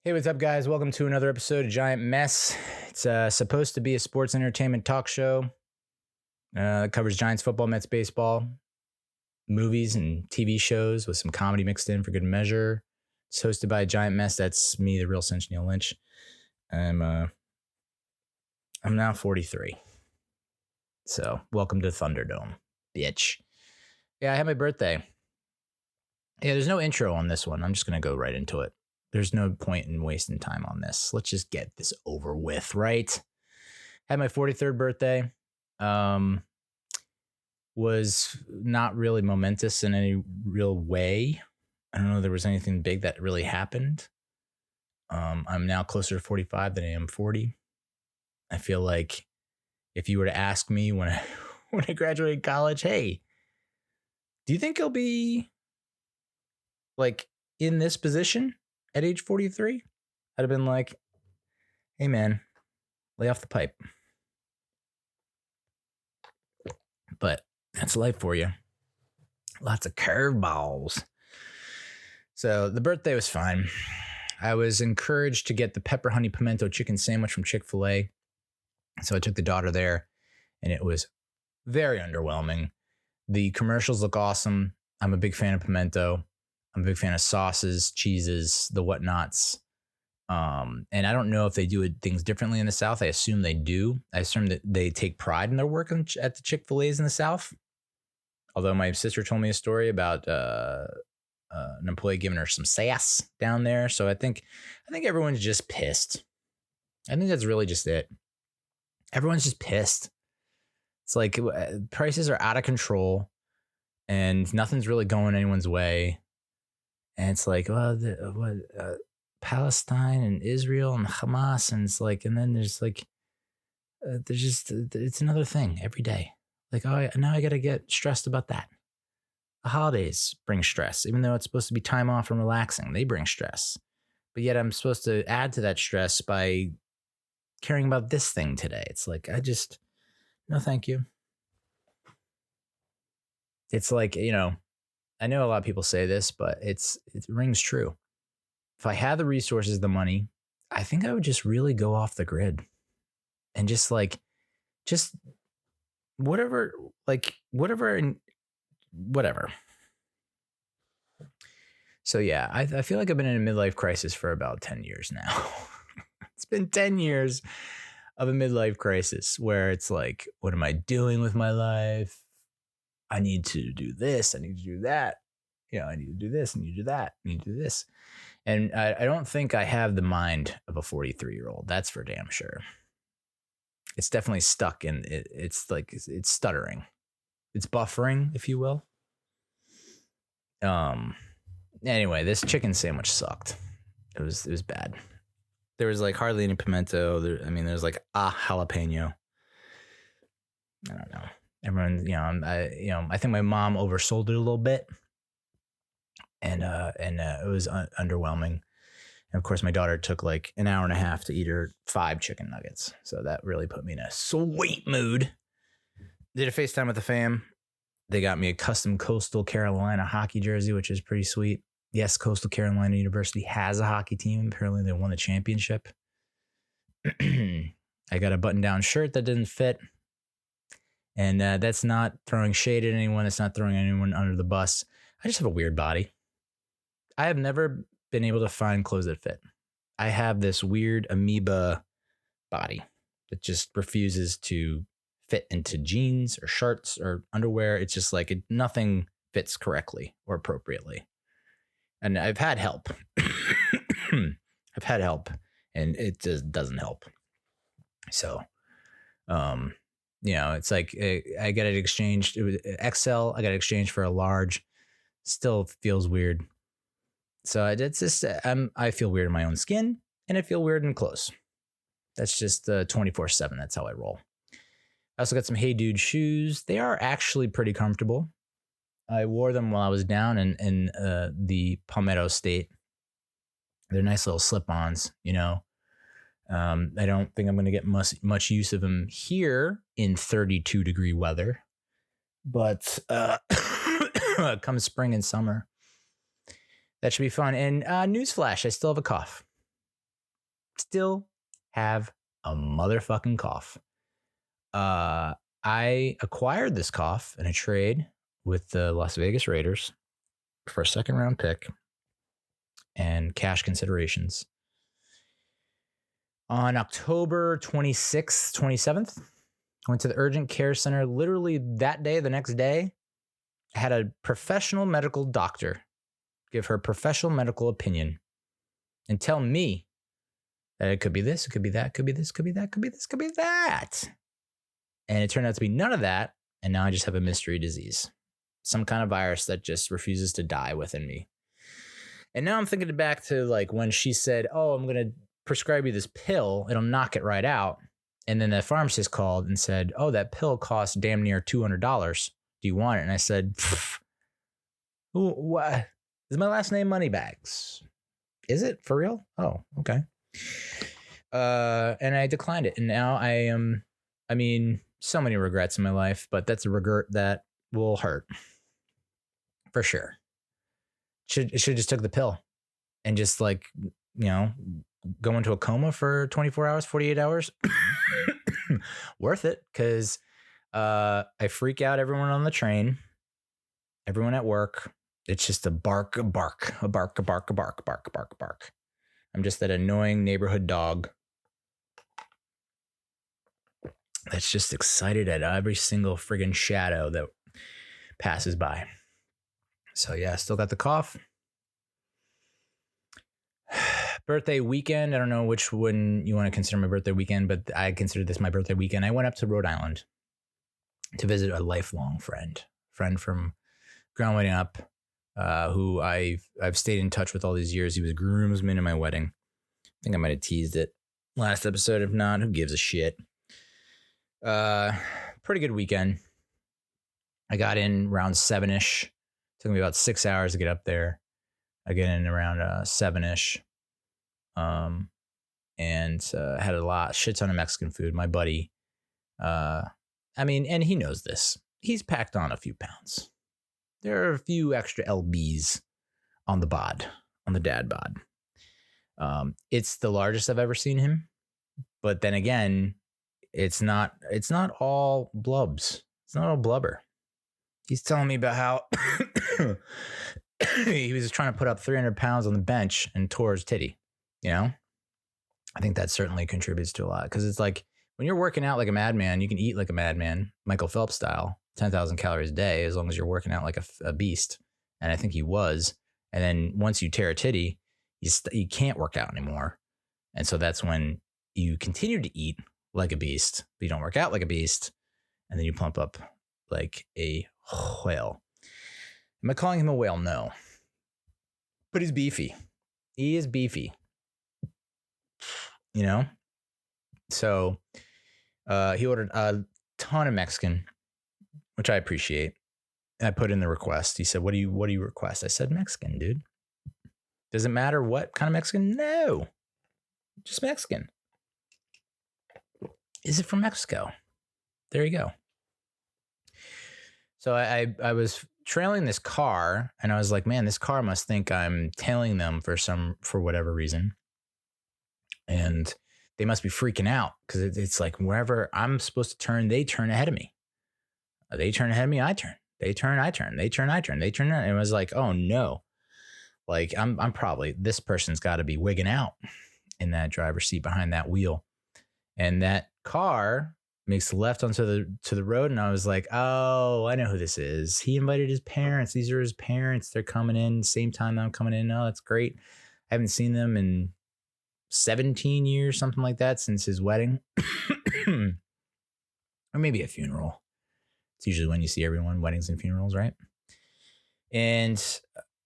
Hey, what's up, guys? Welcome to another episode of Giant Mess. It's supposed to be a sports entertainment talk show. It covers Giants football, Mets baseball, movies, and TV shows with some comedy mixed in for good measure. It's hosted by Giant Mess. That's me, the Real Cinch Neal Lynch. I'm now 43. So welcome to Thunderdome, bitch. Yeah, I had my birthday. Yeah, there's no intro on this one. I'm just going to go right into it. There's no point in wasting time on this. Let's just get this over with, right? Had my 43rd birthday. Was not really momentous in any real way. I don't know if there was anything big that really happened. I'm now closer to 45 than I am 40. I feel like if you were to ask me when I graduated college, hey, do you think I'll be like in this position at age 43? I'd have been like, hey man, lay off the pipe. But that's life for you. Lots of curveballs. So the birthday was fine. I was encouraged to get the pepper honey pimento chicken sandwich from Chick-fil-A. So I took the daughter there and it was very underwhelming. The commercials look awesome. I'm a big fan of pimento. I'm a big fan of sauces, cheeses, the whatnots. And I don't know if they do things differently in the South. I assume they do. I assume that they take pride in their work at the Chick-fil-A's in the South. Although my sister told me a story about an employee giving her some sass down there. So I think everyone's just pissed. I think that's really just it. Everyone's just pissed. It's like prices are out of control and nothing's really going anyone's way. And it's like, well, Palestine and Israel and Hamas. And it's like, and then there's like, it's another thing every day. Like, oh, now I got to get stressed about that. The holidays bring stress, even though it's supposed to be time off and relaxing. They bring stress. But yet I'm supposed to add to that stress by caring about this thing today. It's like, no, thank you. It's like, I know a lot of people say this, but it rings true. If I had the resources, the money, I think I would just really go off the grid and just whatever. So yeah, I feel like I've been in a midlife crisis for about 10 years now. It's been 10 years of a midlife crisis where it's like, what am I doing with my life? I need to do this. I need to do that. I need to do this. I need to do that. I need to do this. And I don't think I have the mind of a 43-year-old. That's for damn sure. It's definitely stuck in it. It's like, it's stuttering. It's buffering, if you will. Anyway, this chicken sandwich sucked. It was bad. There was like hardly any pimento. There's like jalapeno. I don't know. Everyone, I think my mom oversold it a little bit. And it was underwhelming. And of course, my daughter took like an hour and a half to eat her 5 chicken nuggets. So that really put me in a sweet mood. Did a FaceTime with the fam. They got me a custom Coastal Carolina hockey jersey, which is pretty sweet. Yes, Coastal Carolina University has a hockey team. Apparently they won the championship. I got a button-down shirt that didn't fit. And that's not throwing shade at anyone. It's not throwing anyone under the bus. I just have a weird body. I have never been able to find clothes that fit. I have this weird amoeba body that just refuses to fit into jeans or shirts or underwear. It's just like nothing fits correctly or appropriately. And I've had help. And it just doesn't help. So, it's like I got it exchanged. It was XL. I got it exchanged for a large. Still feels weird. So it's just I feel weird in my own skin, and I feel weird in clothes. That's just 24/7. That's how I roll. I also got some Hey Dude shoes. They are actually pretty comfortable. I wore them while I was down in the Palmetto State. They're nice little slip-ons, I don't think I'm going to get much use of them here in 32-degree weather. But come spring and summer, that should be fun. And newsflash, I still have a cough. Still have a motherfucking cough. I acquired this cough in a trade with the Las Vegas Raiders for a second round pick and cash considerations. On October 26th, 27th, I went to the urgent care center. Literally that day, the next day, I had a professional medical doctor give her professional medical opinion and tell me that it could be this, it could be that, could be this, could be that, could be this, could be that. And it turned out to be none of that. And now I just have a mystery disease, some kind of virus that just refuses to die within me. And now I'm thinking back to like when she said, oh, I'm going to prescribe you this pill. It'll knock it right out. And then the pharmacist called and said, oh, that pill costs damn near $200. Do you want it? And I said, what? Is my last name Moneybags? Is it for real? Oh, okay. And I declined it. And now I am, so many regrets in my life, but that's a regret that will hurt for sure. Should just took the pill and just like, go into a coma for 24 hours, 48 hours. Worth it. Cause, I freak out everyone on the train, everyone at work. It's just a bark. I'm just that annoying neighborhood dog that's just excited at every single friggin' shadow that passes by. So yeah, still got the cough. Birthday weekend. I don't know which one you want to consider my birthday weekend, but I consider this my birthday weekend. I went up to Rhode Island to visit a lifelong friend from growing up, who I've stayed in touch with all these years. He was a groomsman in my wedding. I think I might have teased it last episode. If not, who gives a shit? Pretty good weekend. I got in around 7-ish. Took me about 6 hours to get up there. I get in around 7-ish. And had a shit ton of Mexican food. My buddy, and he knows this. He's packed on a few pounds. There are a few extra lbs on the dad bod. It's the largest I've ever seen him. But then again, it's not all blubs. It's not all blubber. He's telling me about how he was trying to put up 300 pounds on the bench and tore his titty. I think that certainly contributes to a lot, because it's like when you're working out like a madman, you can eat like a madman, Michael Phelps style, 10,000 calories a day, as long as you're working out like a beast. And I think he was. And then once you tear a titty, you can't work out anymore. And so that's when you continue to eat like a beast, but you don't work out like a beast. And then you plump up like a whale. Am I calling him a whale? No. But he's beefy. He is beefy. So he ordered a ton of Mexican, which I appreciate. I put in the request. He said, what do you request? I said, Mexican, dude. Does it matter what kind of Mexican? No. Just Mexican. Is it from Mexico? There you go. So I was trailing this car, and I was like, man, this car must think I'm tailing them for whatever reason. And they must be freaking out, because it's like wherever I'm supposed to turn, they turn ahead of me. They turn ahead of me, I turn. They turn, I turn. They turn, I turn. They turn. And it was like, oh no. Like I'm probably, this person's got to be wigging out in that driver's seat behind that wheel. And that car makes the left onto the road. And I was like, oh, I know who this is. He invited his parents. These are his parents. They're coming in same time that I'm coming in. Oh, that's great. I haven't seen them in 17 years, something like that, since his wedding. Or maybe a funeral. It's usually when you see everyone, weddings and funerals, right? And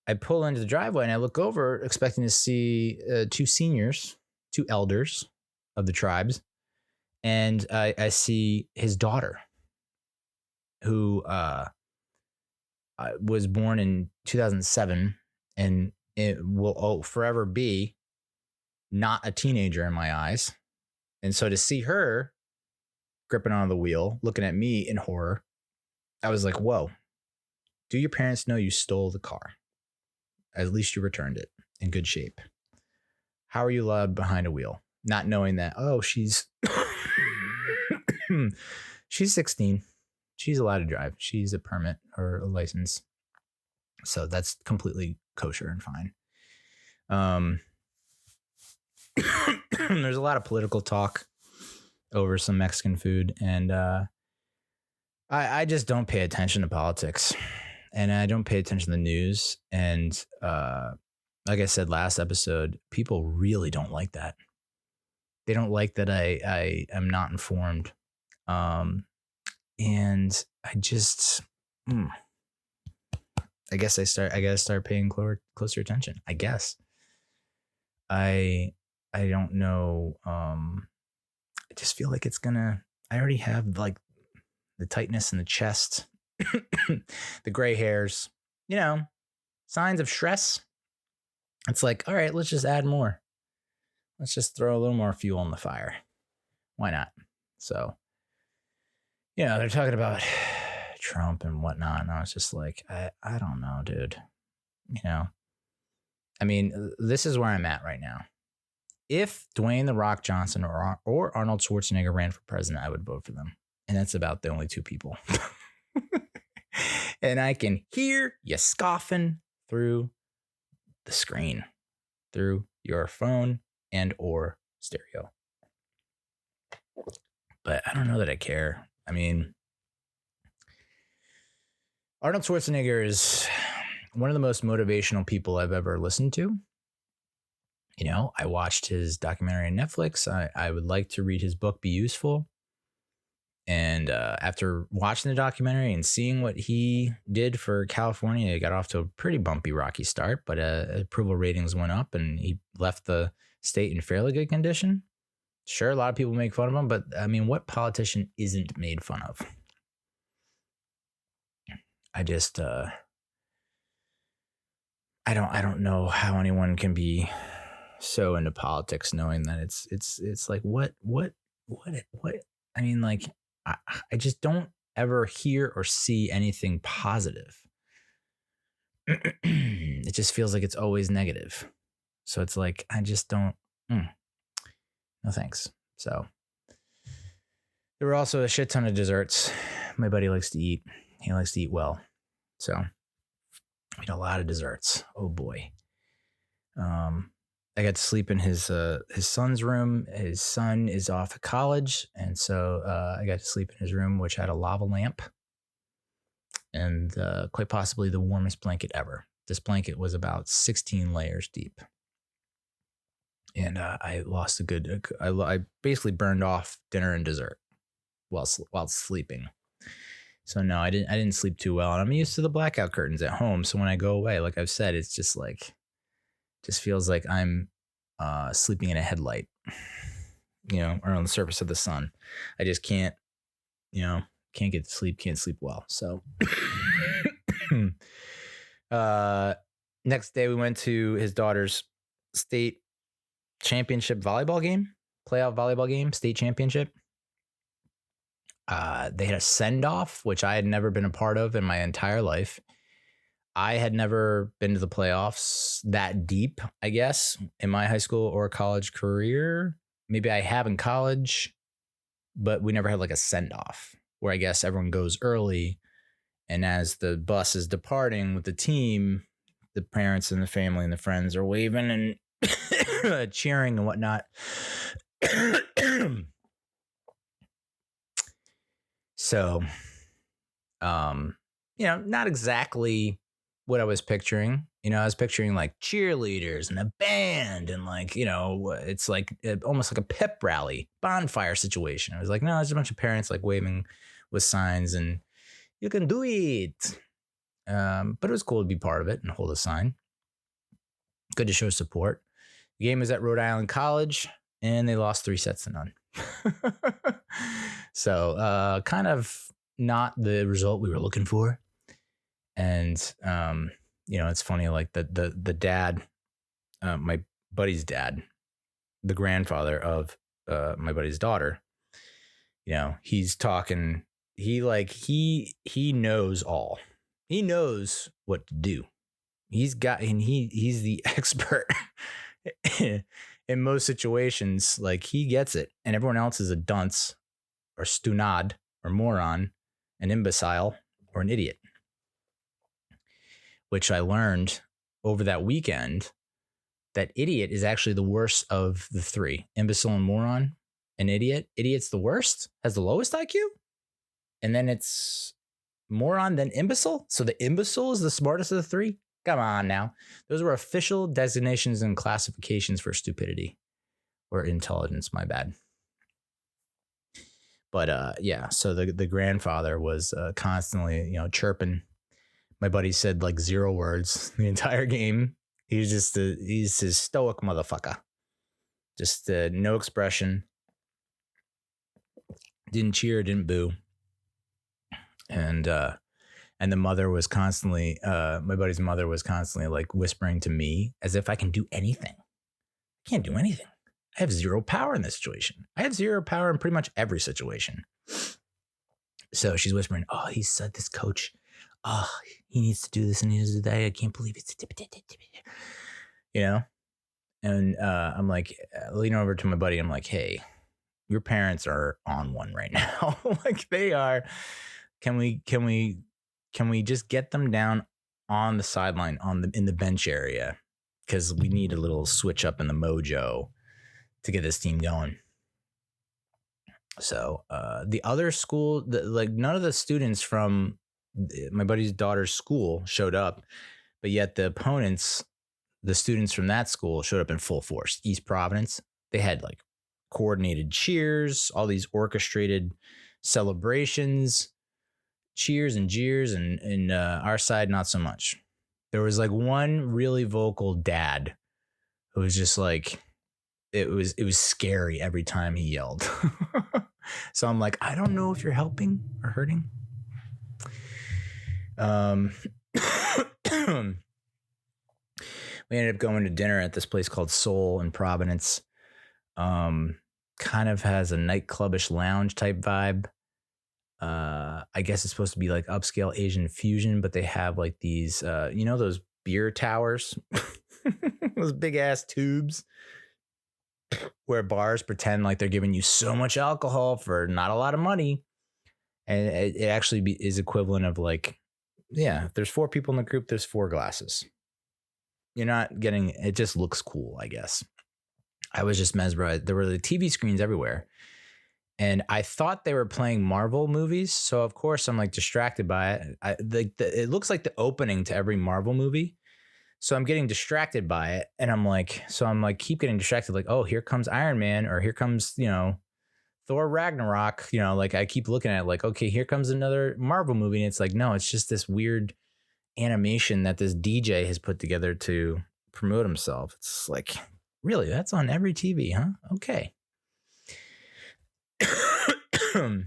I pull into the driveway and I look over expecting to see two seniors, two elders of the tribes. And I see his daughter, who was born in 2007 and it will forever be not a teenager in my eyes. And so to see her gripping onto the wheel, looking at me in horror, I was like, whoa, do your parents know you stole the car? At least you returned it in good shape. How are you allowed behind a wheel? not knowing that, she's she's 16. She's allowed to drive. She's a permit or a license. So that's completely kosher and fine. There's a lot of political talk over some Mexican food, and I just don't pay attention to politics, and I don't pay attention to the news. And like I said last episode, people really don't like that. They don't like that I am not informed. And I just, I guess I gotta start paying closer attention. I guess. I don't know. I just feel like I already have like the tightness in the chest, the gray hairs, signs of stress. It's like, all right, let's just add more. Let's just throw a little more fuel on the fire. Why not? So, they're talking about Trump and whatnot. And I was just like, I don't know, dude. I mean, this is where I'm at right now. If Dwayne "The Rock" Johnson or Arnold Schwarzenegger ran for president, I would vote for them. And that's about the only two people. And I can hear you scoffing through the screen, through your phone and or stereo. But I don't know that I care. I mean, Arnold Schwarzenegger is one of the most motivational people I've ever listened to. I watched his documentary on Netflix. I would like to read his book, Be Useful. And after watching the documentary and seeing what he did for California, he got off to a pretty bumpy, rocky start, but approval ratings went up and he left the state in fairly good condition. Sure, a lot of people make fun of him, but I mean, what politician isn't made fun of? I just, I don't know how anyone can be so into politics knowing that it's like, what, I mean, like, I just don't ever hear or see anything positive. It just feels like it's always negative. So it's like, I just don't, no thanks. So there were also a shit ton of desserts. My buddy likes to eat. He likes to eat well. So a lot of desserts. Oh boy. I got to sleep in his son's room. His son is off at college. And so I got to sleep in his room, which had a lava lamp and quite possibly the warmest blanket ever. This blanket was about 16 layers deep. And I lost I basically burned off dinner and dessert while sleeping. So no, I didn't sleep too well. And I'm used to the blackout curtains at home. So when I go away, like I've said, it's just like, feels like I'm sleeping in a headlight, or on the surface of the sun. I just can't get to sleep, can't sleep well. So next day we went to his daughter's state championship playoff volleyball game, state championship. They had a send-off, which I had never been a part of in my entire life. I had never been to the playoffs that deep, I guess, in my high school or college career. Maybe I have in college, but we never had like a send-off where I guess everyone goes early. And as the bus is departing with the team, the parents and the family and the friends are waving and cheering and whatnot. So, not exactly what I was picturing. I was picturing like cheerleaders and a band and like, it's like almost like a pep rally, bonfire situation. I was like, no, there's a bunch of parents like waving with signs and you can do it. But it was cool to be part of it and hold a sign. Good to show support. The game was at Rhode Island College and they lost 3-0. So kind of not the result we were looking for. And, it's funny, like the dad, my buddy's dad, the grandfather of my buddy's daughter, he's talking, he knows all. He knows what to do. He's the expert in most situations, like he gets it, and everyone else is a dunce or stunad or moron, an imbecile or an idiot. Which I learned over that weekend that idiot is actually the worst of the three. Imbecile and moron, an idiot. Idiot's the worst, has the lowest IQ. And then it's moron, then imbecile. So the imbecile is the smartest of the three. Come on now. Those were official designations and classifications for stupidity or intelligence. My bad. But yeah, so the grandfather was constantly, chirping. My buddy said like 0 words the entire game. He's his stoic motherfucker. Just no expression. Didn't cheer, didn't boo. And the mother was constantly, my buddy's mother was constantly like whispering to me as if I can do anything. I can't do anything. I have 0 power in this situation. I have 0 power in pretty much every situation. So she's whispering, oh, he said this coach, oh, he needs to do this and he needs to do that. I can't believe it's, And I'm like, leaning over to my buddy. I'm like, hey, your parents are on one right now. Like they are. Can we just get them down on the sideline in the bench area? Because we need a little switch up in the mojo to get this team going. So the other school, none of the students from my buddy's daughter's school showed up, but yet the opponents, the students from that school showed up in full force. East Providence, they had like coordinated cheers, all these orchestrated celebrations, cheers and jeers, and our side, not so much. There was like one really vocal dad who was just like, it was scary every time he yelled. So I'm like, I don't know if you're helping or hurting. We ended up going to dinner at this place called Soul in Providence. Kind of has a nightclubish lounge type vibe. I guess it's supposed to be like upscale Asian fusion, but they have like these, those beer towers, those big ass tubes where bars pretend like they're giving you so much alcohol for not a lot of money. And it actually is equivalent of like, yeah, if there's 4 people in the group, there's 4 glasses. You're not getting, it just looks cool, I guess. I was just mesmerized. There were the TV screens everywhere. And I thought they were playing Marvel movies. So, of course, I'm like distracted by it. It looks like the opening to every Marvel movie. So I'm getting distracted by it. And I'm like, keep getting distracted. Like, oh, here comes Iron Man, or here comes, Thor Ragnarok. Like I keep looking at it like, okay, here comes another Marvel movie. And it's like, no, it's just this weird animation that this DJ has put together to promote himself. It's like, really? That's on every TV, huh? Okay. The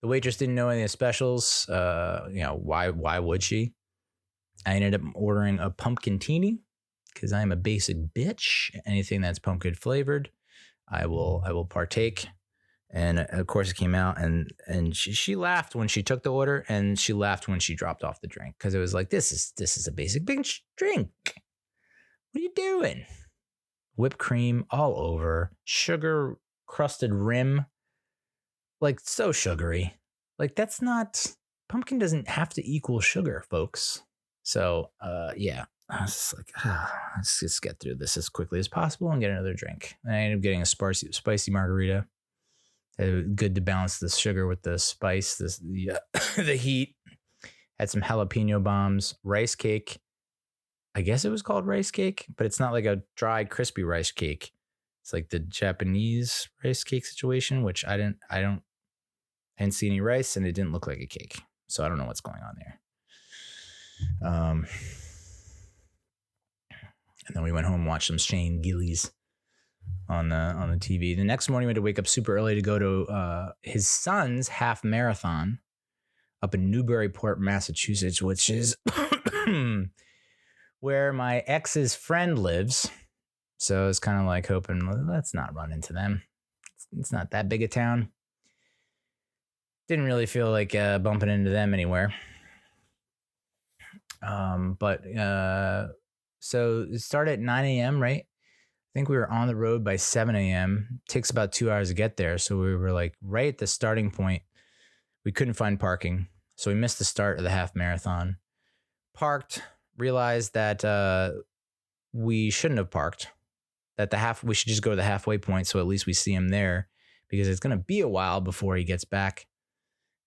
waitress didn't know any of the specials. Why would she? I ended up ordering a pumpkin teeny because I'm a basic bitch. Anything that's pumpkin flavored, I will partake. And of course it came out and she laughed when she took the order, and she laughed when she dropped off the drink, because it was like, this is a basic bitch drink. What are you doing? Whipped cream all over, sugar crusted rim, like so sugary. Like that's not, pumpkin doesn't have to equal sugar, folks. So yeah, I was just like, let's just get through this as quickly as possible and get another drink. And I ended up getting a spicy margarita. Good to balance the sugar with the spice, the heat. Had some jalapeno bombs, rice cake. I guess it was called rice cake, but it's not like a dry, crispy rice cake. It's like the Japanese rice cake situation, which I didn't see any rice, and it didn't look like a cake. So I don't know what's going on there. And then we went home and watched some Shane Gillies on the TV. The next morning we had to wake up super early to go to his son's half marathon up in Newburyport, Massachusetts, which is where my ex's friend lives. So it's kind of like hoping, let's not run into them. It's not that big a town. Didn't really feel like bumping into them anywhere. But So it started at 9 a.m., right? I think we were on the road by 7 a.m. Takes about 2 hours to get there. So we were like right at the starting point. We couldn't find parking. So we missed the start of the half marathon. Parked, realized that we shouldn't have parked. That we should just go to the halfway point so at least we see him there, because it's going to be a while before he gets back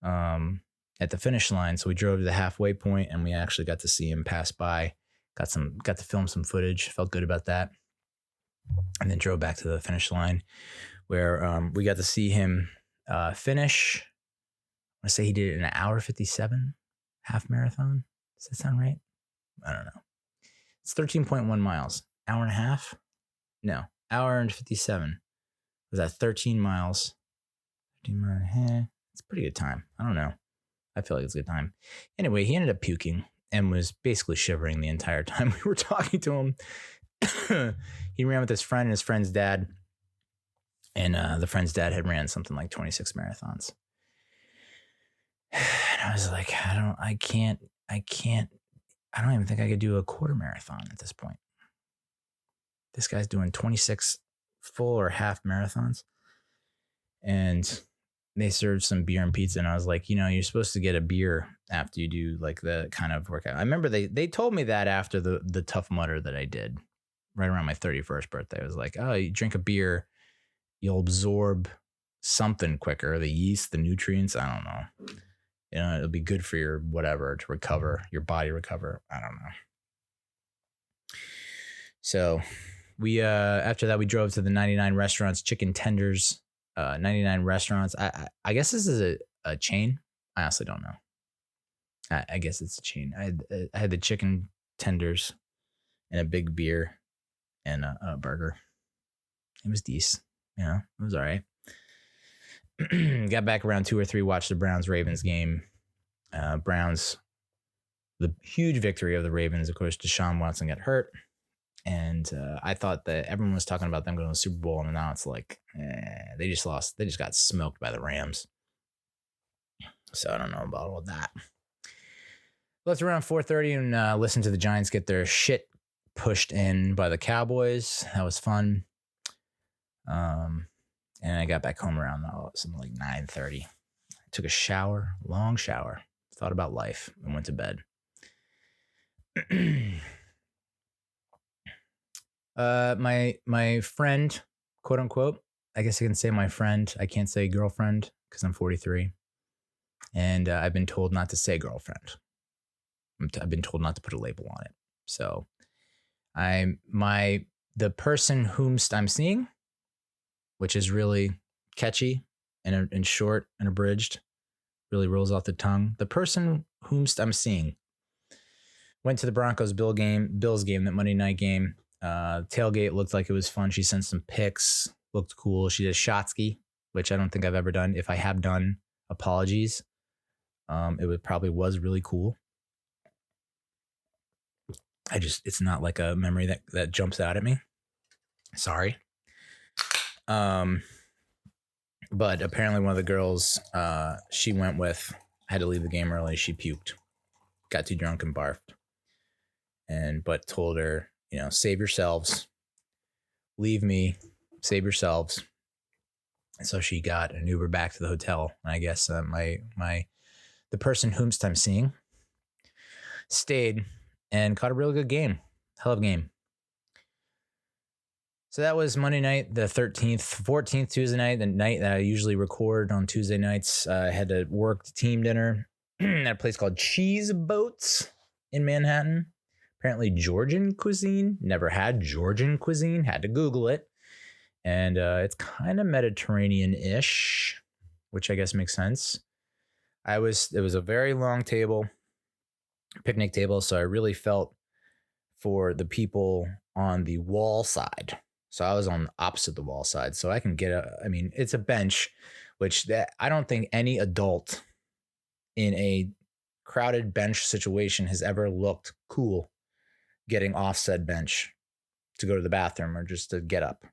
at the finish line. So we drove to the halfway point and we actually got to see him pass by. Got to film some footage. Felt good about that. And then drove back to the finish line where we got to see him finish. I want to say he did it in an hour 57 half marathon. Does that sound right? I don't know. It's 13.1 miles. Hour and a half? No, hour and 57. Was that 13 miles? 13 miles. It's a pretty good time. I don't know. I feel like it's a good time. Anyway, he ended up puking and was basically shivering the entire time we were talking to him. He ran with his friend and his friend's dad. And the friend's dad had ran something like 26 marathons. And I was like, I don't even think I could do a quarter marathon at this point. This guy's doing 26 full or half marathons. And they served some beer and pizza. And I was like, you're supposed to get a beer after you do like the kind of workout. I remember they told me that after the Tough Mudder that I did right around my 31st birthday. I was like, oh, you drink a beer, you'll absorb something quicker, the yeast, the nutrients. I don't know. It'll be good for your whatever to recover, your body recover. I don't know. So we after that we drove to the 99 restaurants, chicken tenders, 99 restaurants. I guess this is a chain. I honestly don't know. I guess it's a chain. I had the chicken tenders and a big beer and a burger. It was decent. It was all right. Got back around 2 or 3, watched the Browns-Ravens game. Browns, the huge victory of the Ravens. Of course, Deshaun Watson got hurt. And I thought that everyone was talking about them going to the Super Bowl. And now it's like, they just lost. They just got smoked by the Rams. So I don't know about all that. Left around 4:30 and listened to the Giants get their shit pushed in by the Cowboys. That was fun. And I got back home around something like 9:30. I took a shower, long shower, thought about life, and went to bed. My friend, quote unquote, I guess I can say my friend. I can't say girlfriend because I'm 43. And I've been told not to say girlfriend. I've been told not to put a label on it. So the person whomst I'm seeing, which is really catchy and short and abridged, really rolls off the tongue. The person whomst I'm seeing went to the Broncos Bills game, that Monday night game. Tailgate looked like it was fun. She sent some pics, looked cool. She did shotski, which I don't think I've ever done. If I have done, apologies. It probably was really cool. It's not like a memory that jumps out at me. Sorry. But apparently one of the girls she went with had to leave the game early. She puked, got too drunk and barfed, but told her, save yourselves, leave me, save yourselves. And so she got an Uber back to the hotel. And I guess the person whomst I'm seeing stayed and caught a really good game. Hell of a game. So that was Monday night, the 13th, 14th Tuesday night, the night that I usually record on Tuesday nights. I had to work the team dinner at a place called Cheese Boats in Manhattan. Apparently Georgian cuisine. Never had Georgian cuisine. Had to Google it. And it's kind of Mediterranean-ish, which I guess makes sense. It was a very long table, picnic table, so I really felt for the people on the wall side. So I was on the opposite the wall side, so I can it's a bench, which I don't think any adult in a crowded bench situation has ever looked cool getting off said bench to go to the bathroom or just to get up.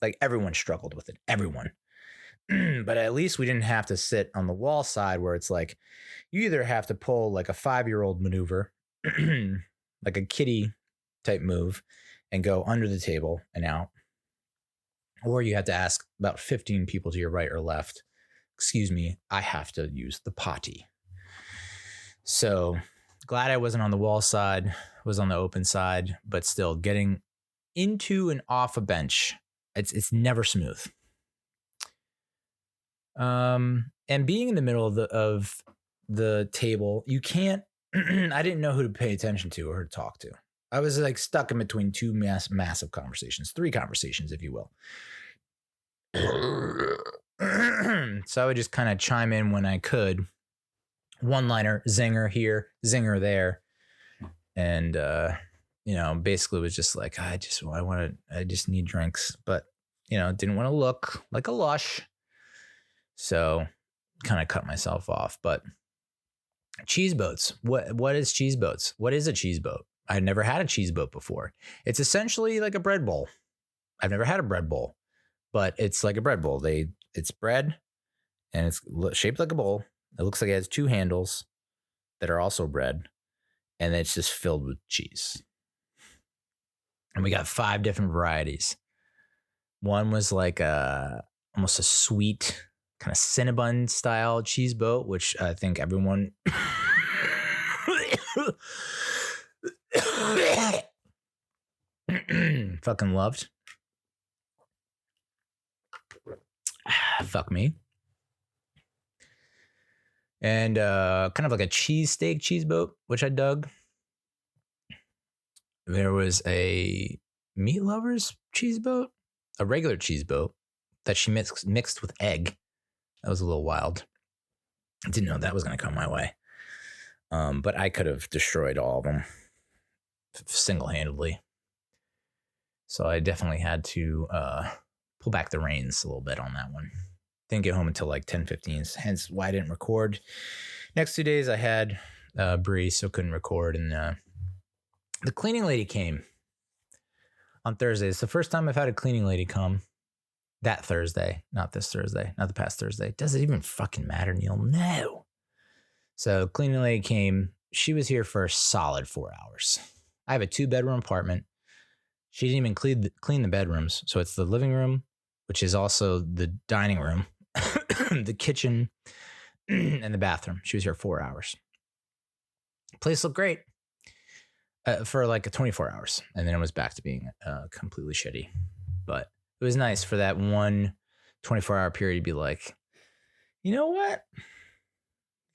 Like everyone struggled with it, everyone. But at least we didn't have to sit on the wall side where it's like you either have to pull like a 5-year-old maneuver, like a kiddie type move and go under the table and out. Or you have to ask about 15 people to your right or left, excuse me, I have to use the potty. So glad I wasn't on the wall side, was on the open side, but still getting into and off a bench, it's never smooth. And being in the middle of the table, you can't, I didn't know who to pay attention to or to talk to. I was like stuck in between two massive conversations, 3 conversations, if you will. So I would just kind of chime in when I could. One-liner, zinger here, zinger there. And, basically was just like, I just need drinks, but, didn't want to look like a lush. So kind of cut myself off. But cheese boats, what is cheese boats? What is a cheese boat? I've never had a cheese boat before. It's essentially like a bread bowl. I've never had a bread bowl, but it's like a bread bowl. It's bread and it's shaped like a bowl. It looks like it has 2 handles that are also bread, and it's just filled with cheese. And we got 5 different varieties. One was like almost a sweet kind of Cinnabon style cheese boat, which I think everyone fucking loved. Fuck me. And kind of like a cheesesteak cheese boat, which I dug. There was a meat lover's cheese boat, a regular cheese boat that she mixed with egg. That was a little wild. I didn't know that was going to come my way. But I could have destroyed all of them single-handedly. So I definitely had to pull back the reins a little bit on that one. Didn't get home until like 10:15, hence why I didn't record. Next 2 days I had Bree, so couldn't record. And the cleaning lady came on Thursday. It's the first time I've had a cleaning lady come that Thursday, not this Thursday, not the past Thursday. Does it even fucking matter, Neil? No. So cleaning lady came. She was here for a solid 4 hours. I have a 2-bedroom apartment. She didn't even clean the bedrooms. So it's the living room, which is also the dining room, the kitchen, and the bathroom. She was here 4 hours. Place looked great for like 24 hours. And then it was back to being completely shitty. But it was nice for that one 24-hour period to be like, you know what?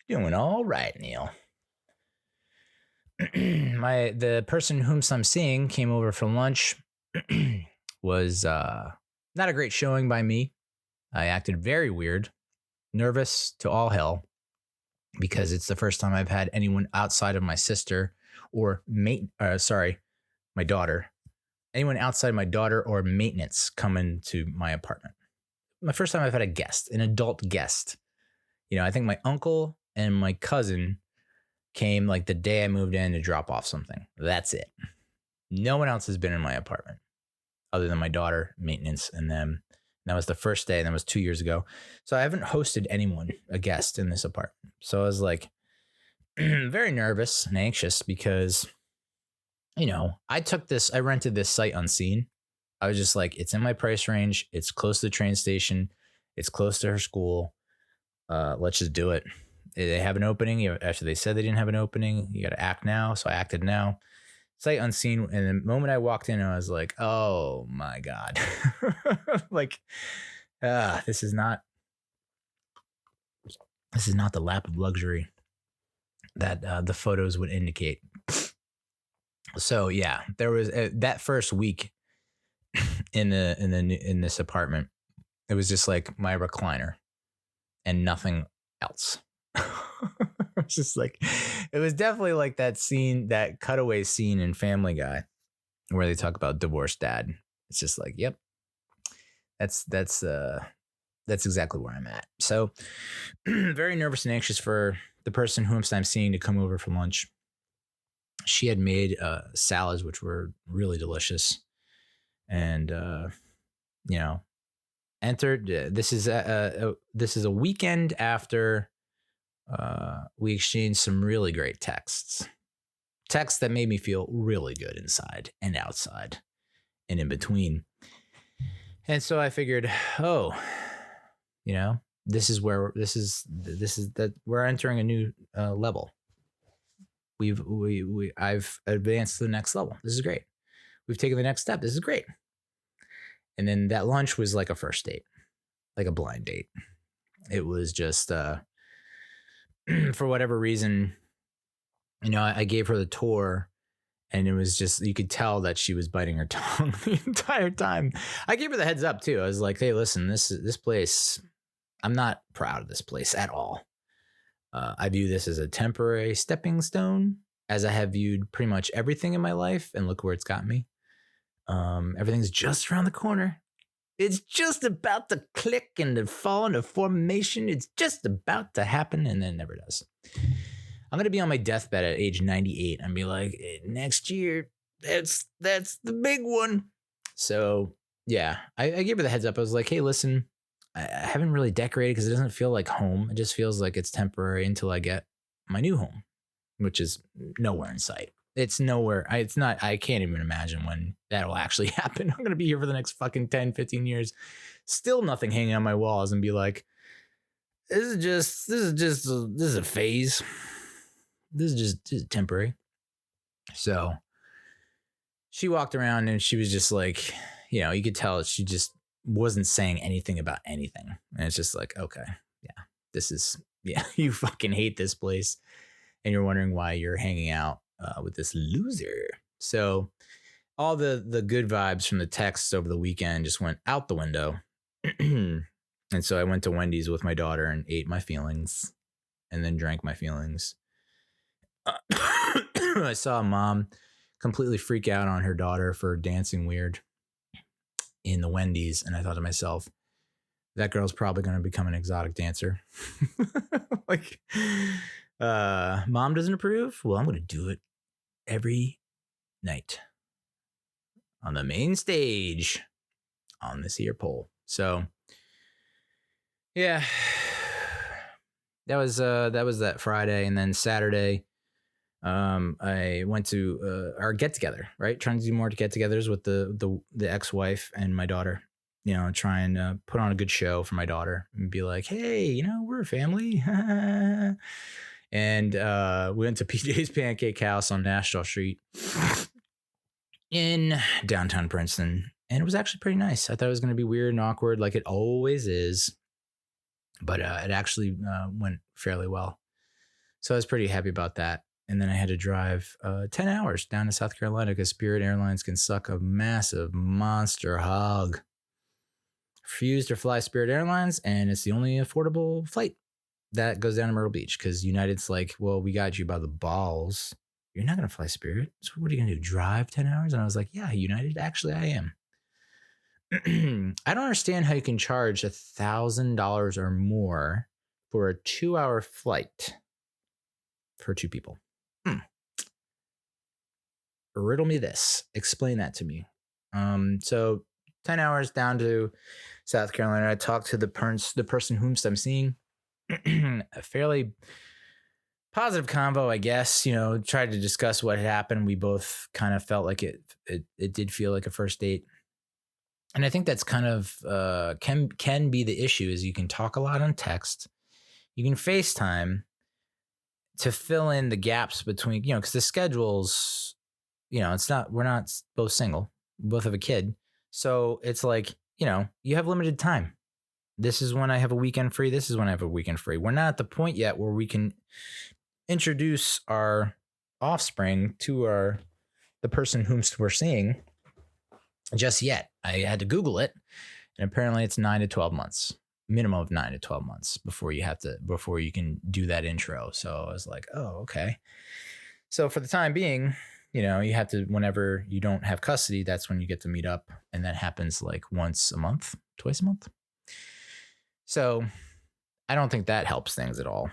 You're doing all right, Neil. The person whom I'm seeing came over for lunch. Was not a great showing by me. I acted very weird, nervous to all hell, because it's the first time I've had anyone outside of my sister or my daughter. Anyone outside my daughter or maintenance come into my apartment. My first time I've had a guest, an adult guest. I think my uncle and my cousin came like the day I moved in to drop off something. That's it. No one else has been in my apartment other than my daughter, maintenance, and them. And that was the first day, and that was 2 years ago. So I haven't hosted anyone, a guest in this apartment. So I was like very nervous and anxious because, I rented this sight unseen. I was just like, it's in my price range. It's close to the train station. It's close to her school. Let's just do it. They have an opening. After they said they didn't have an opening, you got to act now. So I acted now. Sight unseen. And the moment I walked in, I was like, oh my God. This is not the lap of luxury that the photos would indicate. So yeah, there was that first week in this apartment. It was just like my recliner and nothing else. It's just like, it was definitely like that scene, that cutaway scene in Family Guy where they talk about divorced dad. It's just like, yep, that's exactly where I'm at. So very nervous and anxious for the person whom I'm seeing to come over for lunch. She had made salads, which were really delicious. And, entered, this is a weekend after we exchanged some really great texts text that made me feel really good inside and outside and in between. And so I figured, this is we're entering a new level. I've advanced to the next level. This is great. We've taken the next step. This is great. And then that lunch was like a first date, like a blind date. It was just, for whatever reason, I gave her the tour, and it was just, you could tell that she was biting her tongue the entire time. I gave her the heads up too. I was like, hey, listen, this place, I'm not proud of this place at all. I view this as a temporary stepping stone, as I have viewed pretty much everything in my life, and look where it's got me. Everything's just around the corner. It's just about to click and to fall into formation. It's just about to happen, and then it never does. I'm going to be on my deathbed at age 98 and be like, next year, that's the big one. So, yeah, I gave her the heads up. I was like, hey, listen, I haven't really decorated because it doesn't feel like home. It just feels like it's temporary until I get my new home, which is nowhere in sight. It's nowhere. I can't even imagine when that'll actually happen. I'm going to be here for the next fucking 10, 15 years. Still nothing hanging on my walls and be like, this is a phase. This is just temporary. So she walked around and she was just like, you could tell she just wasn't saying anything about anything. And it's just like, okay, you fucking hate this place. And you're wondering why you're hanging out with this loser. So all the good vibes from the texts over the weekend just went out the window. And so I went to Wendy's with my daughter and ate my feelings and then drank my feelings. I saw a mom completely freak out on her daughter for dancing weird in the Wendy's. And I thought to myself, that girl's probably going to become an exotic dancer. Like, mom doesn't approve? Well, I'm going to do it every night on the main stage on this here pole. So, yeah, that was that Friday. And then Saturday, I went to our get together, right? Trying to do more get togethers with the ex-wife and my daughter, try and put on a good show for my daughter and be like, hey, we're a family. And we went to PJ's Pancake House on National Street in downtown Princeton. And it was actually pretty nice. I thought it was going to be weird and awkward like it always is. But it actually went fairly well. So I was pretty happy about that. And then I had to drive 10 hours down to South Carolina because Spirit Airlines can suck a massive monster hog. Refused to fly Spirit Airlines, and it's the only affordable flight that goes down to Myrtle Beach because United's like, well, we got you by the balls. You're not going to fly Spirit. So what are you going to do, drive 10 hours? And I was like, yeah, United, actually I am. I don't understand how you can charge $1,000 or more for a 2-hour flight for 2 people. Riddle me this. Explain that to me. So 10 hours down to South Carolina. I talked to the person Whomst I'm seeing. A fairly positive convo, I guess. Tried to discuss what had happened. We both kind of felt like it did feel like a first date. And I think that's kind of can be the issue is you can talk a lot on text. You can FaceTime to fill in the gaps between, because the schedules, we're not both single. We both have a kid. So it's like, you have limited time. This is when I have a weekend free. This is when I have a weekend free. We're not at the point yet where we can introduce our offspring to the person whom we're seeing just yet. I had to Google it, and apparently it's 9 to 12 months, minimum of 9 to 12 months before you can do that intro. So I was like, oh, okay. So for the time being, you have to, whenever you don't have custody, that's when you get to meet up. And that happens like once a month, twice a month. So I don't think that helps things at all.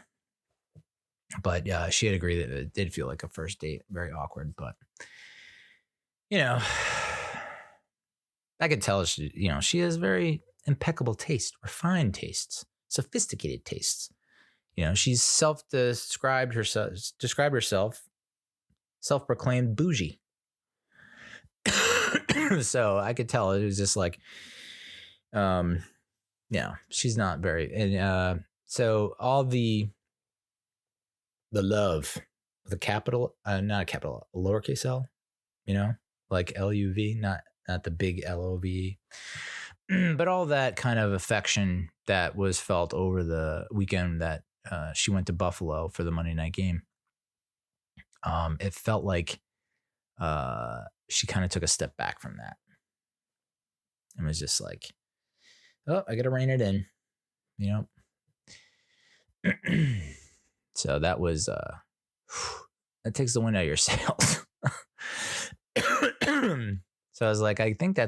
But she had agreed that it did feel like a first date, very awkward. But, I could tell she has very impeccable taste, refined tastes, sophisticated tastes. She's described herself self-proclaimed bougie. So I could tell it was just like, she's not very, and so all the love, the capital, not a capital, a lowercase L, like LUV, not the big LOV, but all that kind of affection that was felt over the weekend that she went to Buffalo for the Monday night game. It felt like she kind of took a step back from that and was just like, oh, I got to rein it in, So that was, that takes the wind out of your sails. So I was like, I think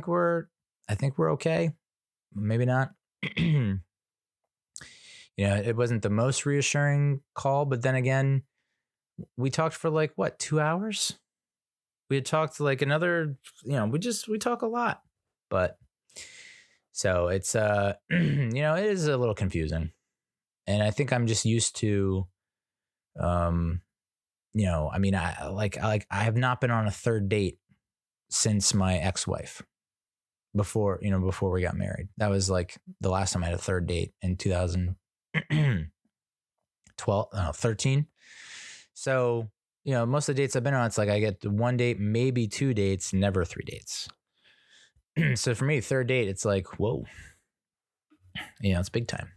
we're okay. Maybe not. It wasn't the most reassuring call, but then again, we talked for like 2 hours? We had talked like another, we talk a lot, but so it's, it is a little confusing. And I think I'm just used to, I have not been on a third date since my ex-wife before we got married. That was like the last time I had a third date in 13. So, most of the dates I've been on, it's like I get 1 date, maybe 2 dates, never 3 dates. So for me, third date, it's like, whoa, it's big time.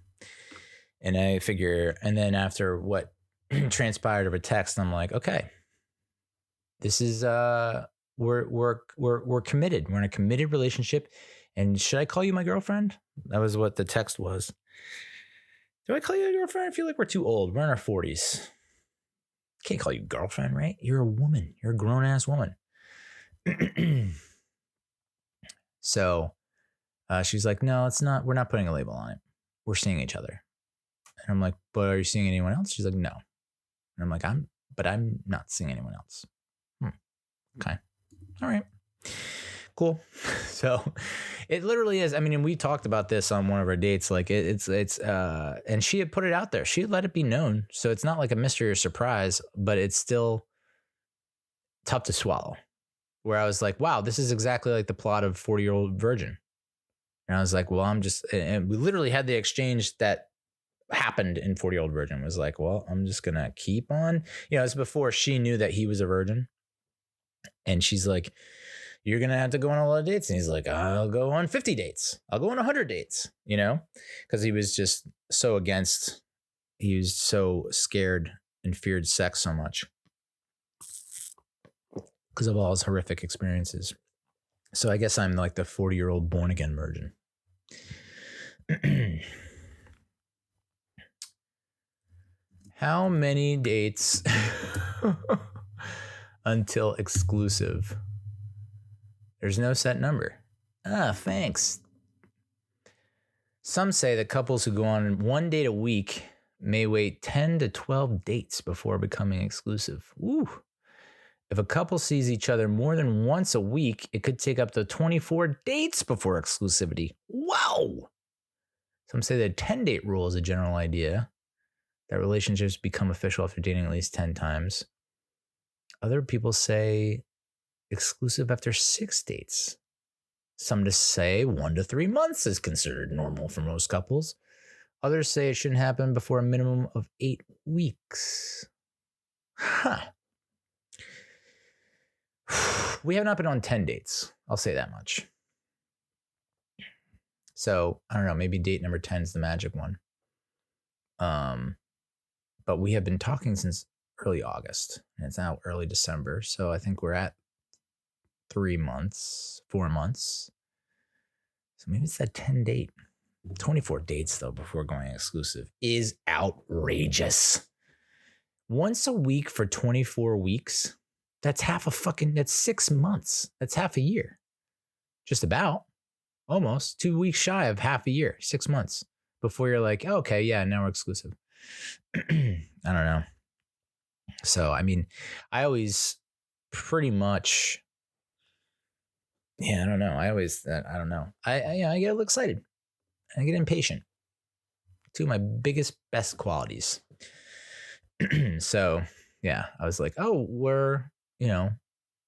And I figure, and then after what transpired over text, I'm like, okay, this is, we're committed. We're in a committed relationship. And should I call you my girlfriend? That was what the text was. Do I call you a girlfriend? I feel like we're too old. We're in our 40s. Can't call you girlfriend, right? You're a woman. You're a grown ass woman. So she's like, no, it's not. We're not putting a label on it. We're seeing each other. And I'm like, but are you seeing anyone else? She's like, no. And I'm like, I'm not seeing anyone else. Okay. All right. Cool. So it literally is. I mean, and we talked about this on one of our dates. Like it's and she had put it out there. She had let it be known. So it's not like a mystery or surprise, but it's still tough to swallow. Where I was like, wow, this is exactly like the plot of 40-Year-Old Virgin. And I was like, well, and we literally had the exchange that happened in 40-Year-Old Virgin. Was like, well, I'm just going to keep on. It's before she knew that he was a virgin. And she's like, you're going to have to go on a lot of dates. And he's like, I'll go on 50 dates. I'll go on 100 dates, because he was just so against, he was so scared and feared sex so much because of all his horrific experiences. So I guess I'm like the 40-year-old born again virgin. How many dates until exclusive? There's no set number. Thanks. Some say that couples who go on 1 date a week may wait 10 to 12 dates before becoming exclusive. Woo. If a couple sees each other more than once a week, it could take up to 24 dates before exclusivity. Wow. Some say the 10-date rule is a general idea, that relationships become official after dating at least 10 times. Other people say exclusive after 6 dates. Some just say 1 to 3 months is considered normal for most couples. Others say it shouldn't happen before a minimum of 8 weeks. We have not been on 10 dates. I'll say that much. So, I don't know, maybe date number 10 is the magic one. But we have been talking since early August, and it's now early December. So I think we're at 4 months. So maybe it's that 10 date. 24 dates, though, before going exclusive is outrageous. Once a week for 24 weeks, that's that's 6 months. That's half a year. Just about. Almost 2 weeks shy of half a year, 6 months before you're like, oh, okay, yeah, now we're exclusive. I don't know. So, I mean, I always pretty much, I don't know. I don't know. I get a little excited. I get impatient. 2 of my best qualities. So, Yeah, I was like, oh, we're,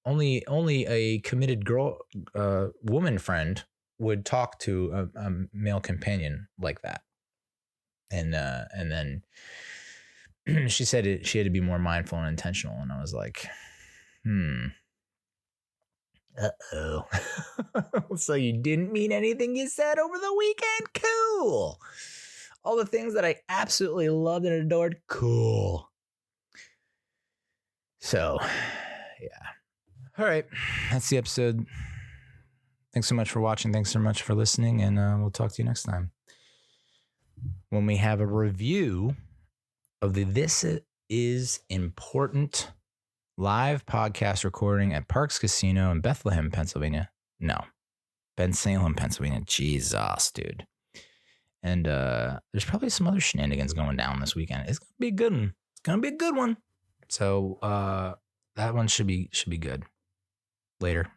only a committed woman friend would talk to a male companion like that. And then she said she had to be more mindful and intentional. And I was like, uh-oh. So you didn't mean anything you said over the weekend? Cool. All the things that I absolutely loved and adored? Cool. So, yeah. All right. That's the episode. Thanks so much for watching. Thanks so much for listening. And we'll talk to you next time, when we have a review of the This Is Important live podcast recording at Parks Casino in Bethlehem, Pennsylvania. No, Bensalem, Pennsylvania. Jesus, dude. And there's probably some other shenanigans going down this weekend. It's gonna be a good one. It's gonna be a good one. So that one should be good. Later.